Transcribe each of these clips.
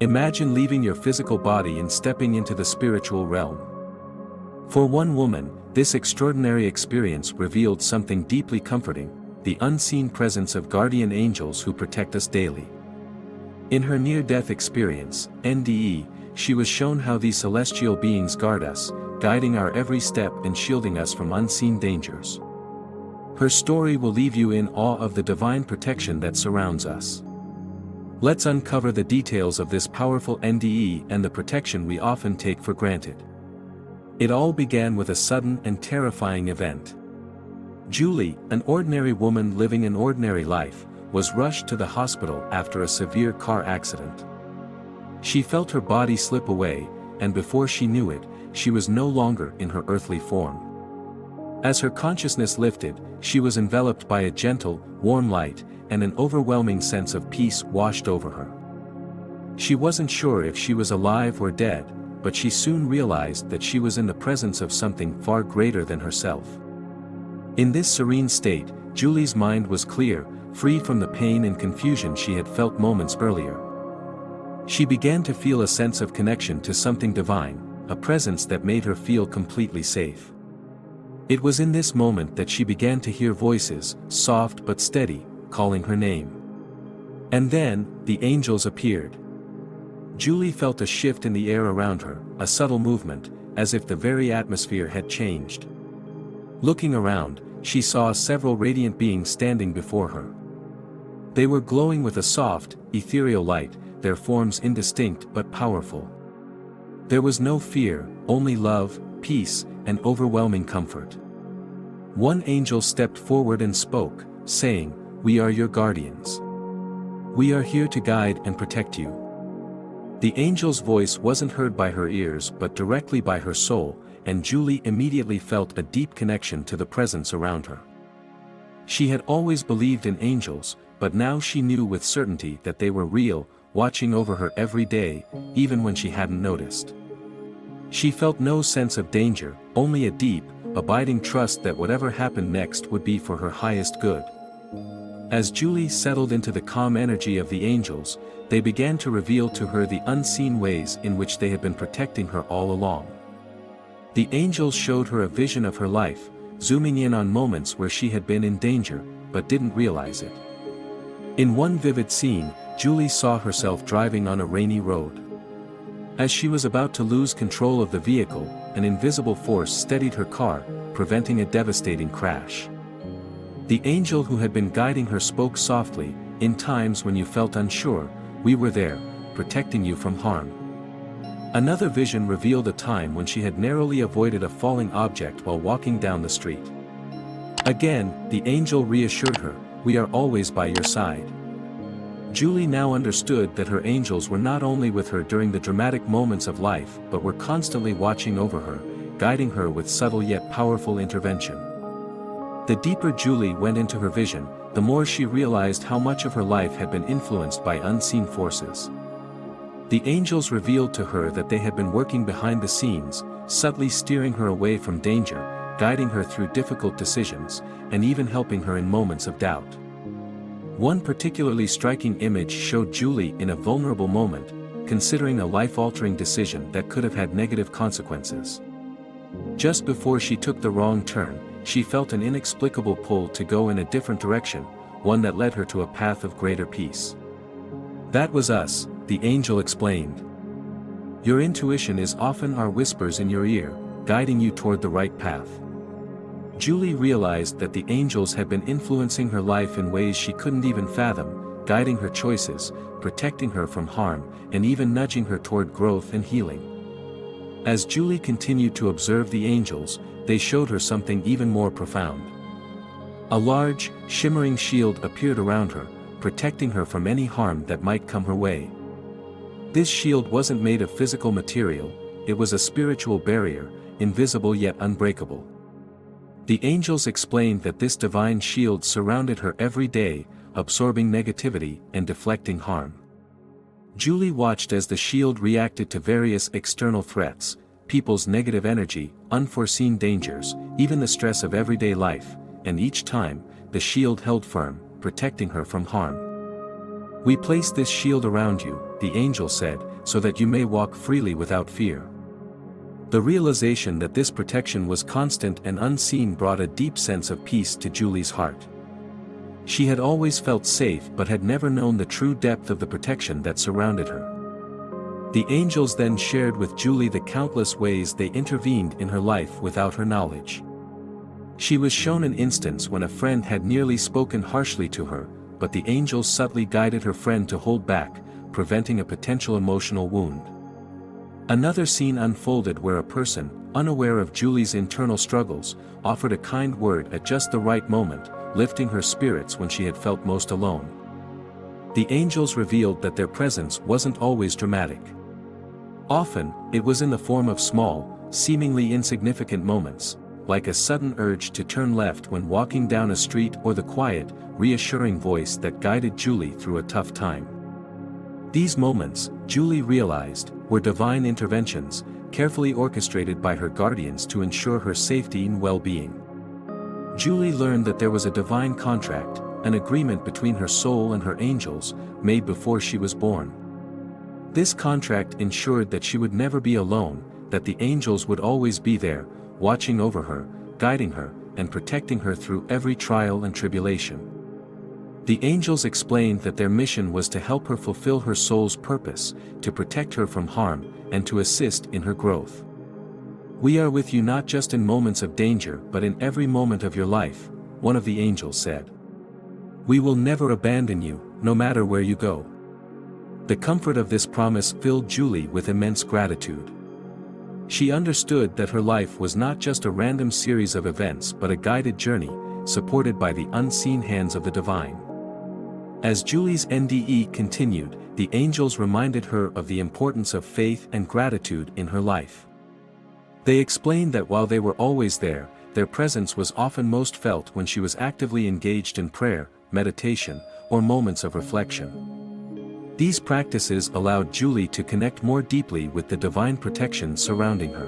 Imagine leaving your physical body and stepping into the spiritual realm. For one woman, this extraordinary experience revealed something deeply comforting: the unseen presence of guardian angels who protect us daily. In her near-death experience, NDE, she was shown how these celestial beings guard us, guiding our every step and shielding us from unseen dangers. Her story will leave you in awe of the divine protection that surrounds us. Let's uncover the details of this powerful NDE and the protection we often take for granted. It all began with a sudden and terrifying event. Julie, an ordinary woman living an ordinary life, was rushed to the hospital after a severe car accident. She felt her body slip away, and before she knew it, she was no longer in her earthly form. As her consciousness lifted, she was enveloped by a gentle, warm light, and an overwhelming sense of peace washed over her. She wasn't sure if she was alive or dead, but she soon realized that she was in the presence of something far greater than herself. In this serene state, Julie's mind was clear, free from the pain and confusion she had felt moments earlier. She began to feel a sense of connection to something divine, a presence that made her feel completely safe. It was in this moment that she began to hear voices, soft but steady, calling her name. And then, the angels appeared. Julie felt a shift in the air around her, a subtle movement, as if the very atmosphere had changed. Looking around, she saw several radiant beings standing before her. They were glowing with a soft, ethereal light, their forms indistinct but powerful. There was no fear, only love, peace, and overwhelming comfort. One angel stepped forward and spoke, saying, "We are your guardians. We are here to guide and protect you." The angel's voice wasn't heard by her ears but directly by her soul, and Julie immediately felt a deep connection to the presence around her. She had always believed in angels, but now she knew with certainty that they were real, watching over her every day, even when she hadn't noticed. She felt no sense of danger, only a deep, abiding trust that whatever happened next would be for her highest good. As Julie settled into the calm energy of the angels, they began to reveal to her the unseen ways in which they had been protecting her all along. The angels showed her a vision of her life, zooming in on moments where she had been in danger, but didn't realize it. In one vivid scene, Julie saw herself driving on a rainy road. As she was about to lose control of the vehicle, an invisible force steadied her car, preventing a devastating crash. The angel who had been guiding her spoke softly, "In times when you felt unsure, we were there, protecting you from harm." Another vision revealed a time when she had narrowly avoided a falling object while walking down the street. Again, the angel reassured her, "We are always by your side." Julie now understood that her angels were not only with her during the dramatic moments of life but were constantly watching over her, guiding her with subtle yet powerful intervention. The deeper Julie went into her vision, the more she realized how much of her life had been influenced by unseen forces. The angels revealed to her that they had been working behind the scenes, subtly steering her away from danger, guiding her through difficult decisions, and even helping her in moments of doubt. One particularly striking image showed Julie in a vulnerable moment, considering a life-altering decision that could have had negative consequences. Just before she took the wrong turn, she felt an inexplicable pull to go in a different direction, one that led her to a path of greater peace. "That was us," the angel explained. "Your intuition is often our whispers in your ear, guiding you toward the right path." Julie realized that the angels had been influencing her life in ways she couldn't even fathom, guiding her choices, protecting her from harm, and even nudging her toward growth and healing. As Julie continued to observe the angels, they showed her something even more profound. A large, shimmering shield appeared around her, protecting her from any harm that might come her way. This shield wasn't made of physical material, it was a spiritual barrier, invisible yet unbreakable. The angels explained that this divine shield surrounded her every day, absorbing negativity and deflecting harm. Julie watched as the shield reacted to various external threats, people's negative energy, unforeseen dangers, even the stress of everyday life, and each time, the shield held firm, protecting her from harm. "We placed this shield around you," the angel said, so that you may walk freely without fear. The realization that this protection was constant and unseen brought a deep sense of peace to Julie's heart. She had always felt safe but had never known the true depth of the protection that surrounded her. The angels then shared with Julie the countless ways they intervened in her life without her knowledge. She was shown an instance when a friend had nearly spoken harshly to her, but the angels subtly guided her friend to hold back, preventing a potential emotional wound. Another scene unfolded where a person, unaware of Julie's internal struggles, offered a kind word at just the right moment, lifting her spirits when she had felt most alone. The angels revealed that their presence wasn't always dramatic. Often, it was in the form of small, seemingly insignificant moments, like a sudden urge to turn left when walking down a street or the quiet, reassuring voice that guided Julie through a tough time. These moments, Julie realized, were divine interventions, carefully orchestrated by her guardians to ensure her safety and well-being. Julie learned that there was a divine contract, an agreement between her soul and her angels, made before she was born. This contract ensured that she would never be alone, that the angels would always be there, watching over her, guiding her, and protecting her through every trial and tribulation. The angels explained that their mission was to help her fulfill her soul's purpose, to protect her from harm, and to assist in her growth. "We are with you not just in moments of danger but in every moment of your life," one of the angels said. "We will never abandon you, no matter where you go." The comfort of this promise filled Julie with immense gratitude. She understood that her life was not just a random series of events but a guided journey, supported by the unseen hands of the divine. As Julie's NDE continued, the angels reminded her of the importance of faith and gratitude in her life. They explained that while they were always there, their presence was often most felt when she was actively engaged in prayer, meditation, or moments of reflection. These practices allowed Julie to connect more deeply with the divine protection surrounding her.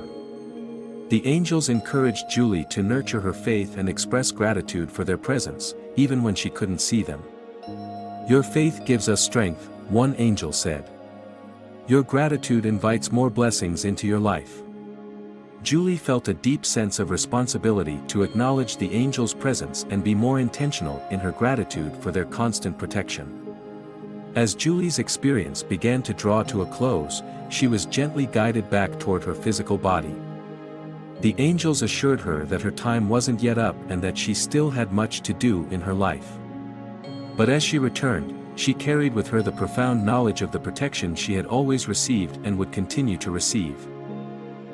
The angels encouraged Julie to nurture her faith and express gratitude for their presence, even when she couldn't see them. "Your faith gives us strength," one angel said. "Your gratitude invites more blessings into your life." Julie felt a deep sense of responsibility to acknowledge the angels' presence and be more intentional in her gratitude for their constant protection. As Julie's experience began to draw to a close, she was gently guided back toward her physical body. The angels assured her that her time wasn't yet up and that she still had much to do in her life. But as she returned, she carried with her the profound knowledge of the protection she had always received and would continue to receive.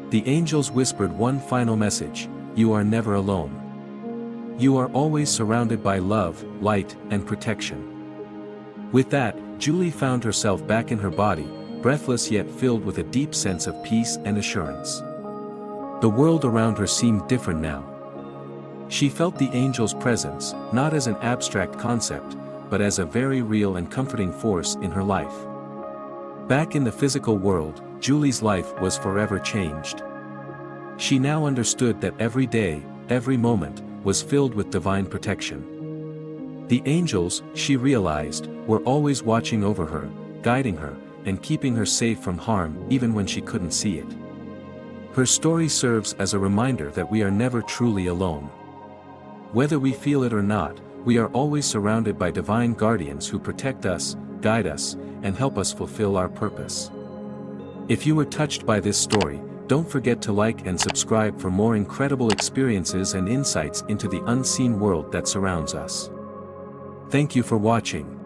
The angels whispered one final message: "You are never alone. You are always surrounded by love, light, and protection." With that, Julie found herself back in her body, breathless yet filled with a deep sense of peace and assurance. The world around her seemed different now. She felt the angels' presence, not as an abstract concept, but as a very real and comforting force in her life. Back in the physical world, Julie's life was forever changed. She now understood that every day, every moment, was filled with divine protection. The angels, she realized, were always watching over her, guiding her, and keeping her safe from harm even when she couldn't see it. Her story serves as a reminder that we are never truly alone. Whether we feel it or not, we are always surrounded by divine guardians who protect us, guide us, and help us fulfill our purpose. If you were touched by this story, don't forget to like and subscribe for more incredible experiences and insights into the unseen world that surrounds us. Thank you for watching.